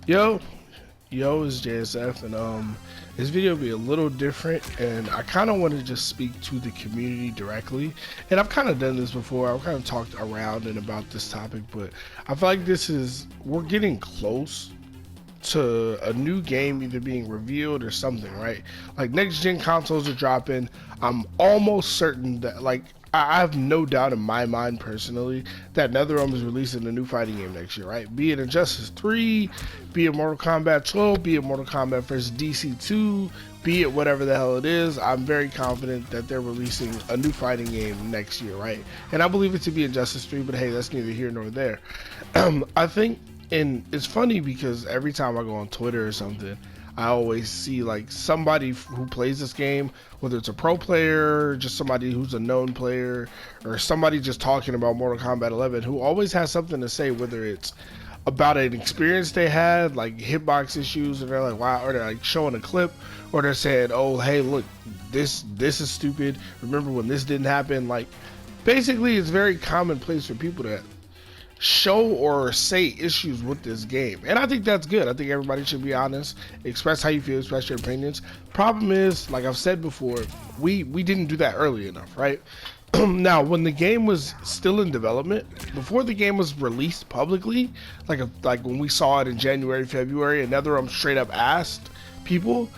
Yo, it's JSF, and this video will be a little different, and I kind of want to just speak to the community directly. And I've kind of done this before. I've kind of talked around and about this topic, but I feel like we're getting close to a new game either being revealed or something, right? Like next gen consoles are dropping. I'm almost certain that I have no doubt in my mind personally that NetherRealm is releasing a new fighting game next year, right? Be it Injustice 3, be it Mortal Kombat 12, be it Mortal Kombat vs. DC 2, be it whatever the hell it is. I'm very confident that they're releasing a new fighting game next year, right? And I believe it to be Injustice 3, but hey, that's neither here nor there. I think, and it's funny because every time I go on Twitter or something, I always see like somebody who plays this game, whether it's a pro player, just somebody who's a known player, or somebody just talking about Mortal Kombat 11, who always has something to say, whether it's about an experience they had, like hitbox issues, and they're like, wow, or they're like showing a clip, or they're saying, oh, hey, look, this is stupid. Remember when this didn't happen? Like, basically, it's very commonplace for people to show or say issues with this game, and I think that's good. I think everybody should be honest, express how you feel, express your opinions. Problem is, like I've said before, we didn't do that early enough, right? Now, when the game was still in development, before the game was released publicly, like when we saw it in January, February, and NetherRealm straight up asked people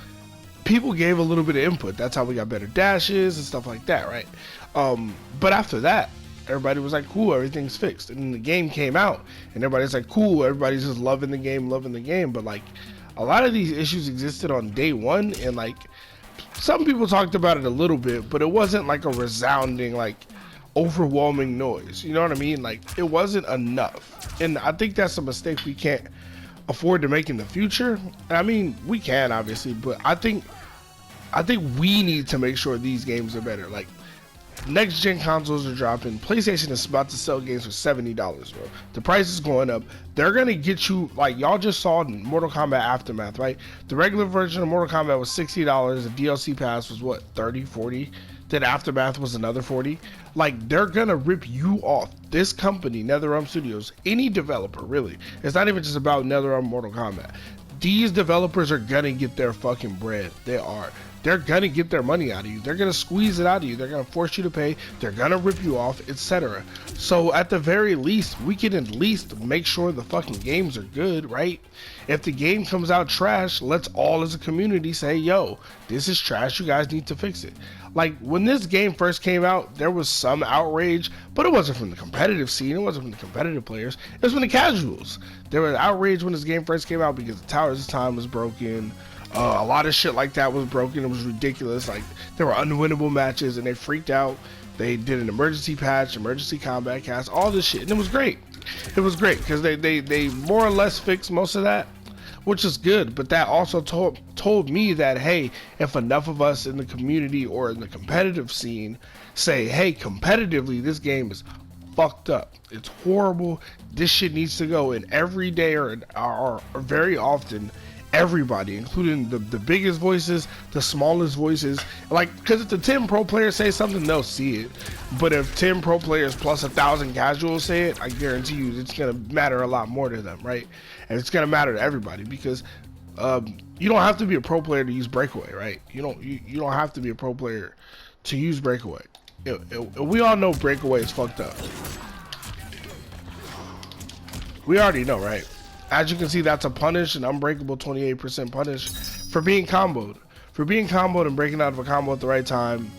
gave a little bit of input. That's how we got better dashes and stuff like that, right? But after that, everybody was like, cool, everything's fixed. And then the game came out, and everybody's like, cool, everybody's just loving the game. But like, a lot of these issues existed on day one, and like, some people talked about it a little bit, but it wasn't like a resounding, like, overwhelming noise. You know what I mean? Like, it wasn't enough. And I think that's a mistake we can't afford to make in the future. I mean, we can, obviously, but I think we need to make sure these games are better. Like, next gen consoles are dropping. PlayStation is about to sell games for $70, bro. The price is going up. They're gonna get you, like y'all just saw in Mortal Kombat Aftermath, right? The regular version of Mortal Kombat was $60. The DLC pass was what, 30, 40? Then Aftermath was another 40. Like, they're gonna rip you off. This company, NetherRealm Studios, any developer, really. It's not even just about NetherRealm Mortal Kombat. These developers are gonna get their fucking bread. They are. They're gonna get their money out of you. They're gonna squeeze it out of you. They're gonna force you to pay. They're gonna rip you off, etc. So at the very least, we can at least make sure the fucking games are good, right? If the game comes out trash, let's all as a community say, yo, this is trash. You guys need to fix it. Like, when this game first came out, there was some outrage, but it wasn't from the competitive scene. It wasn't from the competitive players. It was from the casuals. There was outrage when this game first came out because the Towers of Time was broken. A lot of shit like that was broken. It was ridiculous. Like, there were unwinnable matches, and they freaked out. They did an emergency patch, emergency combat cast, all this shit, and it was great. It was great because they more or less fixed most of that, which is good. But that also told me that, hey, if enough of us in the community or in the competitive scene say, hey, competitively, this game is fucked up, it's horrible, this shit needs to go, and every day or very often, everybody, including the biggest voices, the smallest voices, like, because if the 10 pro players say something, they'll see it. But if 10 pro players plus 1,000 casuals say it, I guarantee you it's gonna matter a lot more to them, right? And it's gonna matter to everybody, because you don't have to be a pro player to use breakaway, right? You don't have to be a pro player to use breakaway. We all know breakaway is fucked up. We already know, right? As you can see, that's a punish, an unbreakable 28% punish for being comboed. For being comboed and breaking out of a combo at the right time,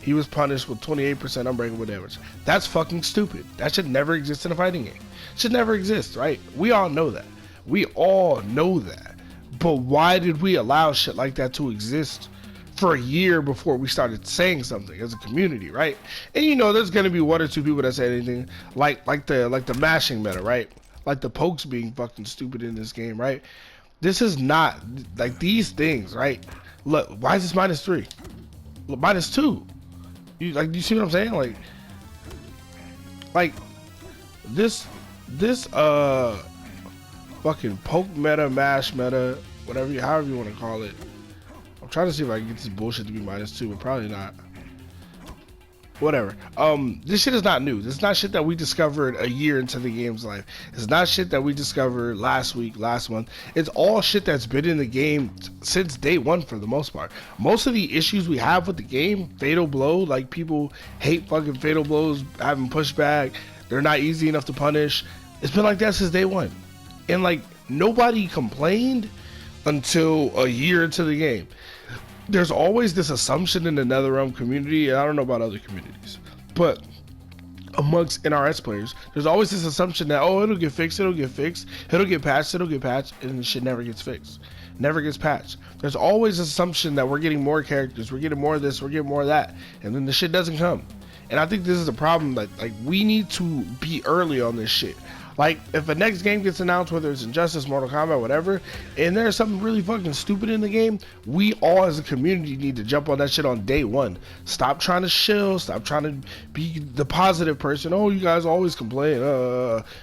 he was punished with 28% unbreakable damage. That's fucking stupid. That should never exist in a fighting game. It should never exist, right? We all know that. We all know that. But why did we allow shit like that to exist for a year before we started saying something as a community, right? And you know, there's gonna be one or two people that say anything like the mashing meta, right? Like the pokes being fucking stupid in this game, right? This is not, like, these things, right? Look, why is this -3? Look, -2. You see what I'm saying? Like this fucking poke meta, mash meta, however you want to call it. I'm trying to see if I can get this bullshit to be -2, but probably not. whatever. This shit is not new. This is not shit that we discovered a year into the game's life. It's not shit that we discovered last week, last month. It's all shit that's been in the game since day one for the most part. Most of the issues we have with the game, fatal blow, like people hate fucking fatal blows, having pushback, they're not easy enough to punish. It's been like that since day one. And like nobody complained until a year into the game. There's always this assumption in the NetherRealm community, and I don't know about other communities, but amongst NRS players, there's always this assumption that, oh, it'll get fixed, it'll get patched, and the shit never gets fixed, never gets patched. There's always this assumption that we're getting more characters, we're getting more of this, we're getting more of that, and then the shit doesn't come. And I think this is a problem that, like, we need to be early on this shit. Like, if a next game gets announced, whether it's Injustice, Mortal Kombat, whatever, and there's something really fucking stupid in the game, we all as a community need to jump on that shit on day one. Stop trying to shill, stop trying to be the positive person. Oh, you guys always complain.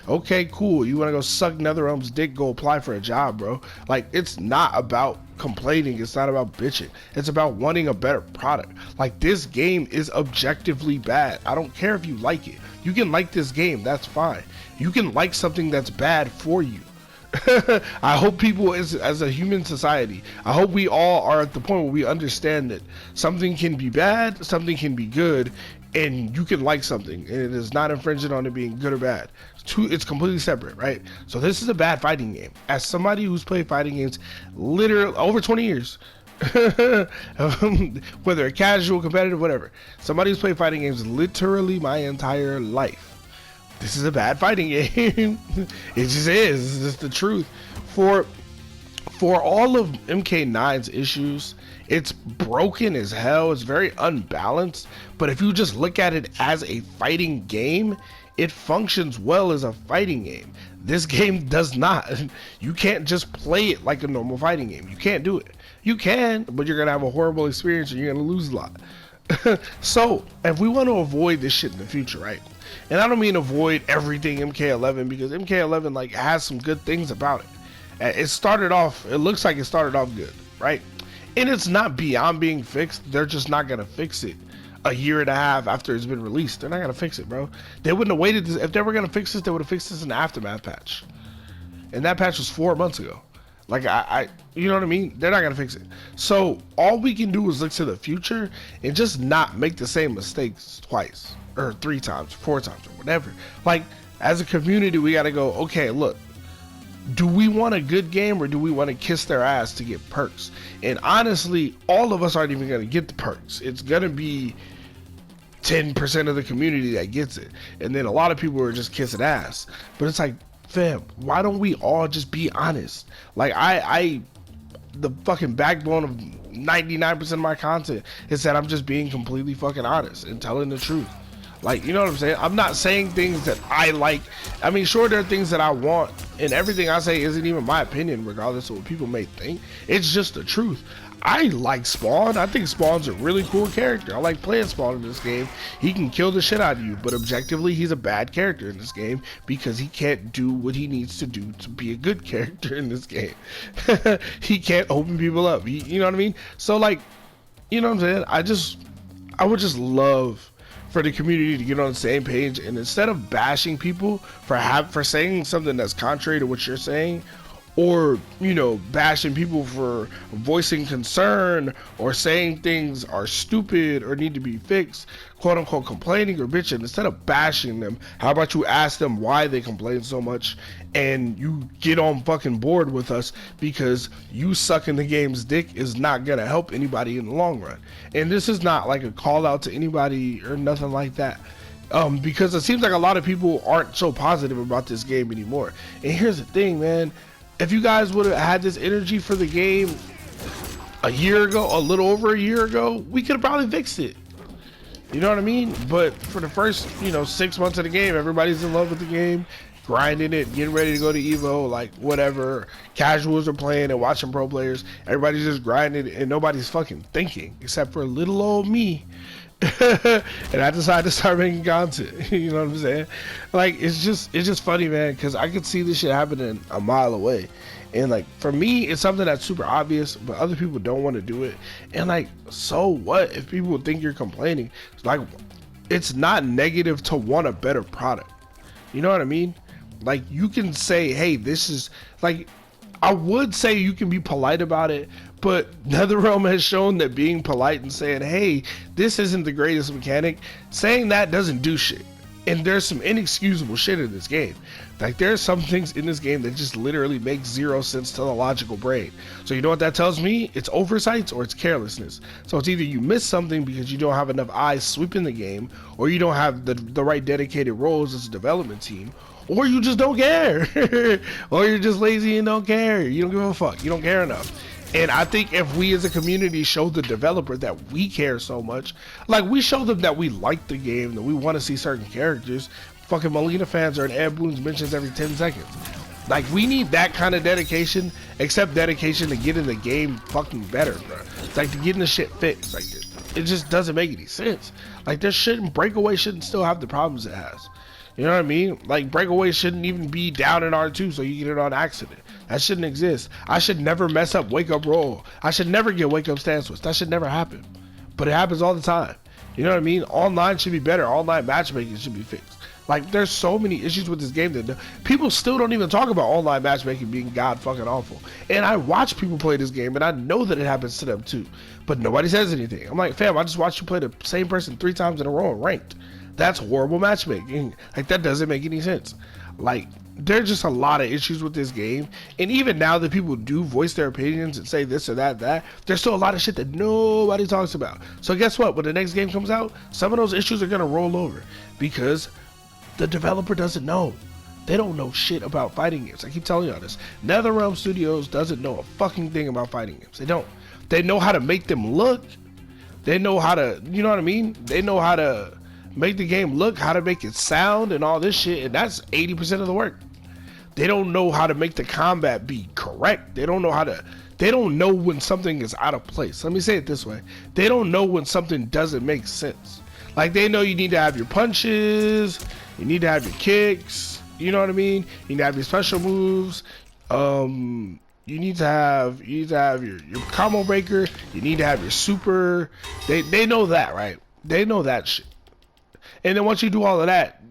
Okay, cool. You want to go suck NetherRealm's dick, go apply for a job, bro. Like, it's not about complaining, it's not about bitching, it's about wanting a better product. Like, this game is objectively bad. I don't care if you like it. You can like this game, that's fine. You can like something that's bad for you. I hope people, as a human society, I hope we all are at the point where we understand that something can be bad, something can be good, and you can like something, and it is not infringing on it being good or bad. It's completely separate, right? So this is a bad fighting game. As somebody who's played fighting games literally over 20 years, whether casual, competitive, whatever, somebody who's played fighting games literally my entire life, this is a bad fighting game. It just is. It's just the truth. For all of MK9's issues, it's broken as hell. It's very unbalanced. But if you just look at it as a fighting game, it functions well as a fighting game. This game does not. You can't just play it like a normal fighting game. You can't do it. You can, but you're going to have a horrible experience and you're going to lose a lot. So, if we want to avoid this shit in the future, right? And I don't mean avoid everything MK11, because MK11 like has some good things about it. It looks like it started off good, right? And it's not beyond being fixed. They're just not going to fix it a year and a half after it's been released. They're not going to fix it, bro. They wouldn't have waited. If they were going to fix this, they would have fixed this in the Aftermath patch. And that patch was 4 months ago. Like, you know what I mean? They're not going to fix it. So all we can do is look to the future and just not make the same mistakes twice or 3 times, 4 times, or whatever. Like, as a community, we got to go, okay, look, do we want a good game or do we want to kiss their ass to get perks? And honestly, all of us aren't even going to get the perks. It's going to be 10% of the community that gets it. And then a lot of people are just kissing ass. But it's like, fam, why don't we all just be honest? Like, the fucking backbone of 99% of my content is that I'm just being completely fucking honest and telling the truth. Like, you know what I'm saying? I'm not saying things that I like. I mean, sure, there are things that I want, and everything I say isn't even my opinion, regardless of what people may think. It's just the truth. I like Spawn. I think Spawn's a really cool character. I like playing Spawn in this game. He can kill the shit out of you, but objectively, he's a bad character in this game because he can't do what he needs to do to be a good character in this game. He can't open people up. You know what I mean? So, like, you know what I'm saying? I would just love for the community to get on the same page, and instead of bashing people for saying something that's contrary to what you're saying, or, you know, bashing people for voicing concern or saying things are stupid or need to be fixed, quote unquote complaining or bitching, instead of bashing them, how about you ask them why they complain so much and you get on fucking board with us, because you sucking the game's dick is not gonna help anybody in the long run. And this is not like a call out to anybody or nothing like that. Because it seems like a lot of people aren't so positive about this game anymore. And here's the thing, man. If you guys would have had this energy for the game a year ago, a little over a year ago, we could have probably fixed it. You know what I mean? But for the first, 6 months of the game, everybody's in love with the game, grinding it, getting ready to go to Evo, like whatever. Casuals are playing and watching pro players. Everybody's just grinding and nobody's fucking thinking, except for little old me. And I decided to start making content. You know what I'm saying? Like, it's just funny, man, because I could see this shit happening a mile away. And like, for me, it's something that's super obvious, but other people don't want to do it. And like, so what if people think you're complaining? Like, it's not negative to want a better product. You know what I mean? Like, you can say, hey, this is like, I would say you can be polite about it, but NetherRealm has shown that being polite and saying, hey, this isn't the greatest mechanic, saying that doesn't do shit. And there's some inexcusable shit in this game. Like, there's some things in this game that just literally make zero sense to the logical brain. So you know what that tells me? It's oversights or it's carelessness. So it's either you miss something because you don't have enough eyes sweeping the game, or you don't have the right dedicated roles as a development team, or you just don't care. Or you're just lazy and don't care. You don't give a fuck. You don't care enough. And I think if we as a community show the developer that we care so much, like we show them that we like the game, that we want to see certain characters, fucking Molina fans are in Ed Boon's mentions every 10 seconds. Like, we need that kind of dedication, except dedication to getting the game fucking better, bro. It's like to getting the shit fixed. Like, it just doesn't make any sense. Like, Breakaway shouldn't still have the problems it has. You know what I mean? Like, Breakaway shouldn't even be down in R2 so you get it on accident. That shouldn't exist. I should never mess up wake up roll. I should never get wake up stand switch. That should never happen. But it happens all the time. You know what I mean? Online should be better. Online matchmaking should be fixed. Like, there's so many issues with this game that people still don't even talk about online matchmaking being god fucking awful. And I watch people play this game and I know that it happens to them too. But nobody says anything. I'm like, fam, I just watched you play the same person 3 times in a row and ranked. That's horrible matchmaking. Like, that doesn't make any sense. Like, there's just a lot of issues with this game. And even now that people do voice their opinions and say this or that, there's still a lot of shit that nobody talks about. So guess what? When the next game comes out, some of those issues are going to roll over because the developer doesn't know. They don't know shit about fighting games. I keep telling y'all this. NetherRealm Studios doesn't know a fucking thing about fighting games. They don't. They know how to make them look. They know how to, you know what I mean? They know how to make the game look, how to make it sound and all this shit, and that's 80% of the work. They don't know how to make the combat be correct. They don't know when something is out of place. Let me say it this way. They don't know when something doesn't make sense. Like, they know you need to have your punches, you need to have your kicks, you know what I mean? You need to have your special moves, you need to have your combo breaker, you need to have your super. They know that, right? They know that shit. And then once you do all of that,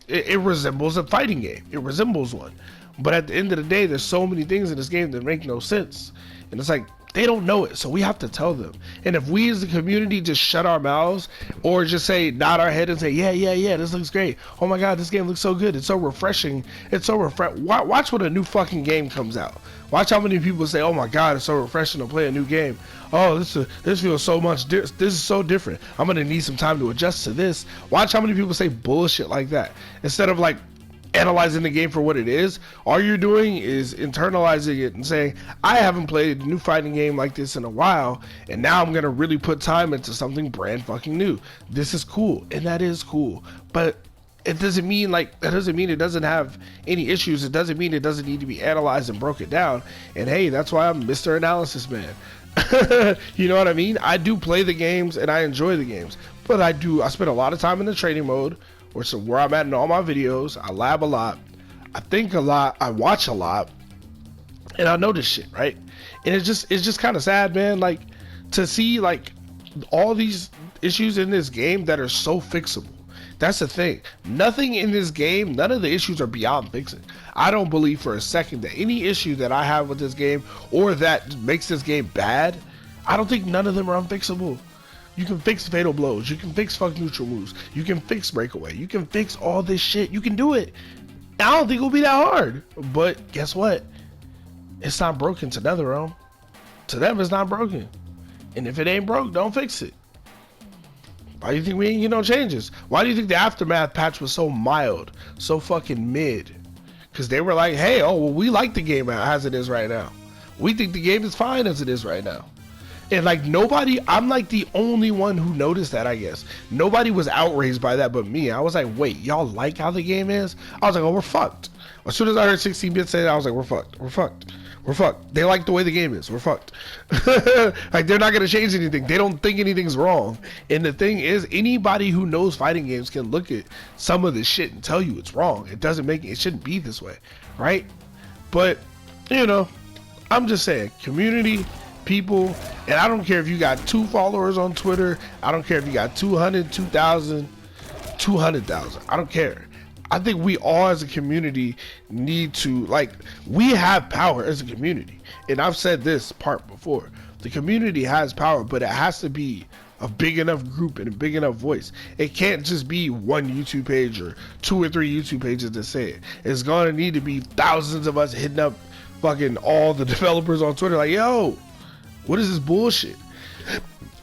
it resembles a fighting game. It resembles one. But at the end of the day, there's so many things in this game that make no sense. And it's like, they don't know it, so we have to tell them. And if we as the community just shut our mouths or just say, nod our head and say, yeah, this looks great. Oh my God, this game looks so good. It's so refreshing. It's so refreshing. Watch when a new fucking game comes out. Watch how many people say, oh my God, it's so refreshing to play a new game. Oh, this feels so much, this is so different. I'm gonna need some time to adjust to this. Watch how many people say bullshit like that. Instead of like analyzing the game for what it is, all you're doing is internalizing it and saying, I haven't played a new fighting game like this in a while, and now I'm gonna really put time into something brand fucking new. This is cool, and that is cool, but it doesn't mean it doesn't have any issues. It doesn't mean it doesn't need to be analyzed and broken down. And hey, that's why I'm Mr. Analysis Man. You know what I mean? I do play the games and I enjoy the games, but I spend a lot of time in the training mode, which is where I'm at in all my videos. I lab a lot, I think a lot, I watch a lot, and I know this shit, right? And it's just kind of sad, man, like to see like all these issues in this game that are so fixable. That's the thing. Nothing in this game, none of the issues are beyond fixing. I don't believe for a second that any issue that I have with this game or that makes this game bad, I don't think none of them are unfixable. You can fix fatal blows. You can fix fuck neutral moves. You can fix breakaway. You can fix all this shit. You can do it. I don't think it'll be that hard. But guess what? It's not broken to NetherRealm. To them, it's not broken. And if it ain't broke, don't fix it. Why do you think we ain't get no changes? Why do you think the Aftermath patch was so mild, so fucking mid? Because they were like, hey, oh, well, we like the game as it is right now. We think the game is fine as it is right now. And like nobody, I'm like the only one who noticed that, I guess. Nobody was outraged by that but me. I was like, wait, y'all like how the game is? I was like, oh, we're fucked. As soon as I heard 16-bit say that, I was like, we're fucked. We're fucked. We're fucked. They like the way the game is. We're fucked. Like, they're not going to change anything. They don't think anything's wrong. And the thing is, anybody who knows fighting games can look at some of this shit and tell you it's wrong. It shouldn't be this way, right? But, you know, I'm just saying, community, people, and I don't care if you got 2 followers on Twitter. I don't care if you got 200, 2,000. 200,000. I don't care. I think we all as a community need to, like, we have power as a community. And I've said this part before. The community has power, but it has to be a big enough group and a big enough voice. It can't just be one YouTube page or 2 or 3 YouTube pages that say it. It's gonna need to be thousands of us hitting up fucking all the developers on Twitter like, yo, what is this bullshit?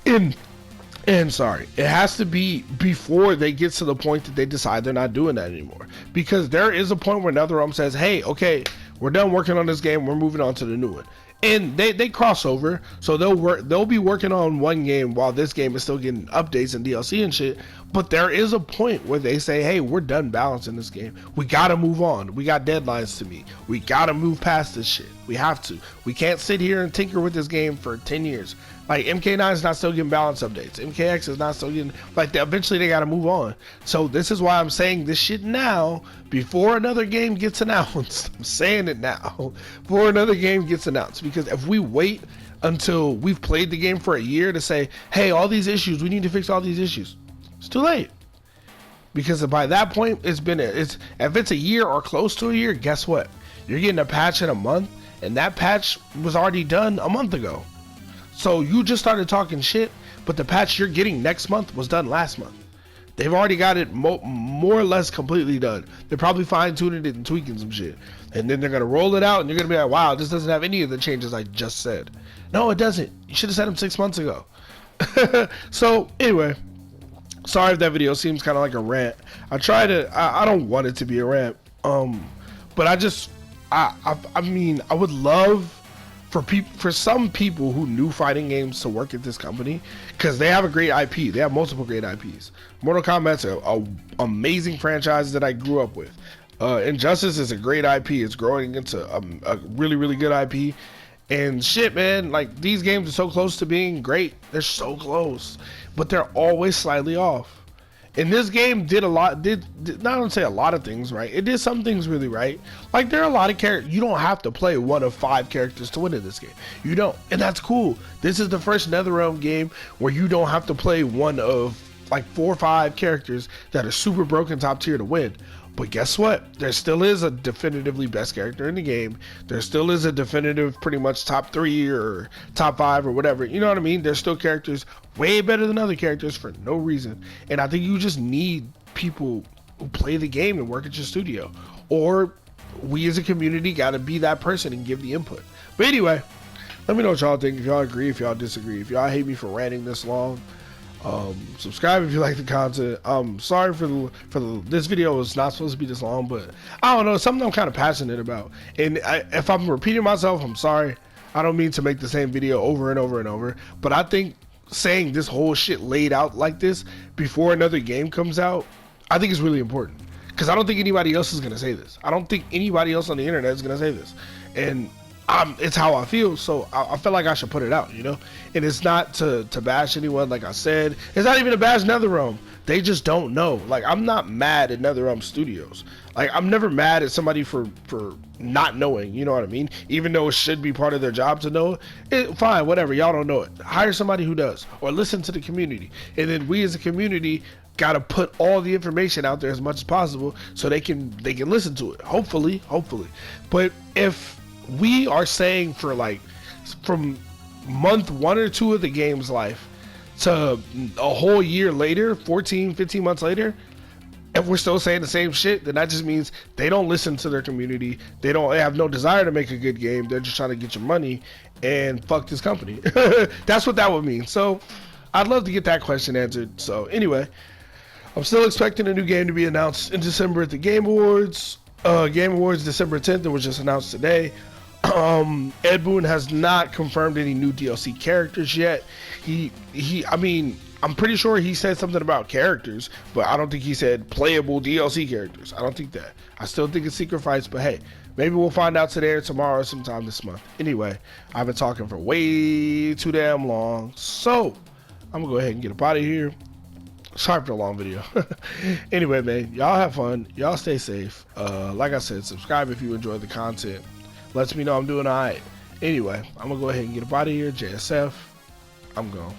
And sorry, it has to be before they get to the point that they decide they're not doing that anymore. Because there is a point where NetherRealm says, hey, okay, we're done working on this game, we're moving on to the new one. And they cross over, so they'll be working on one game while this game is still getting updates and DLC and shit. But there is a point where they say, hey, we're done balancing this game. We gotta move on. We got deadlines to meet. We gotta move past this shit. We have to. We can't sit here and tinker with this game for 10 years. Like, MK9 is not still getting balance updates. MKX is not still getting, like, eventually they gotta move on. So this is why I'm saying this shit now, before another game gets announced. I'm saying it now, before another game gets announced. Because if we wait until we've played the game for a year to say, hey, all these issues, we need to fix all these issues, it's too late. Because by that point, if it's a year or close to a year, guess what? You're getting a patch in a month, and that patch was already done a month ago. So you just started talking shit, but the patch you're getting next month was done last month. They've already got it more or less completely done. They're probably fine-tuning it and tweaking some shit. And then they're going to roll it out, and you're going to be like, wow, this doesn't have any of the changes I just said. No, it doesn't. You should have said them 6 months ago. So, anyway, sorry if that video seems kind of like a rant. I don't want it to be a rant. But I mean, I would love for some people who knew fighting games to work at this company, because they have a great IP. They have multiple great IPs. Mortal Kombat's a amazing franchise that I grew up with. Injustice is a great IP. It's growing into a really, really good IP. And shit, man, like, these games are so close to being great. They're so close, but they're always slightly off. And this game did not gonna say a lot of things right. It did some things really right. Like, there are a lot of characters. You don't have to play one of 5 characters to win in this game. You don't, and that's cool. This is the first NetherRealm game where you don't have to play one of like 4 or 5 characters that are super broken top tier to win. But guess what? There still is a definitively best character in the game. There still is a definitive pretty much top 3 or top 5 or whatever. You know what I mean? There's still characters way better than other characters for no reason. And I think you just need people who play the game and work at your studio. Or we as a community got to be that person and give the input. But anyway, let me know what y'all think. If y'all agree, if y'all disagree. If y'all hate me for ranting this long, subscribe if you like the content. Sorry for this video was not supposed to be this long, but I don't know, it's something I'm kind of passionate about, and if I'm repeating myself, I'm sorry. I don't mean to make the same video over and over and over, but I think saying this whole shit laid out like this before another game comes out, I think is really important, because I don't think anybody else is gonna say this. I don't think anybody else on the internet is gonna say this, and it's how I feel, so I feel like I should put it out, you know? And it's not to bash anyone, like I said. It's not even to bash NetherRealm. They just don't know. Like, I'm not mad at NetherRealm Studios. Like, I'm never mad at somebody for not knowing, you know what I mean? Even though it should be part of their job to know it, fine, whatever, y'all don't know it. Hire somebody who does, or listen to the community. And then we as a community gotta put all the information out there as much as possible so they can listen to it. Hopefully. But if we are saying for like from month 1 or 2 of the game's life to a whole year later, 14, 15 months later, if we're still saying the same shit, then that just means they don't listen to their community. They have no desire to make a good game. They're just trying to get your money and fuck this company. That's what that would mean. So I'd love to get that question answered. So anyway, I'm still expecting a new game to be announced in December at the Game Awards. Game Awards December 10th. It was just announced today. Ed Boon has not confirmed any new DLC characters yet. I mean, I'm pretty sure he said something about characters, but I don't think he said playable DLC characters. I don't think that. I still think it's secret fights, but hey, maybe we'll find out today or tomorrow or sometime this month. Anyway, I've been talking for way too damn long, so I'm gonna go ahead and get up out of here. Sorry for the long video. Anyway, man, y'all have fun. Y'all stay safe. Like I said, subscribe if you enjoy the content. Lets me know I'm doing alright. Anyway, I'm gonna go ahead and get up out of here. JSF, I'm gone.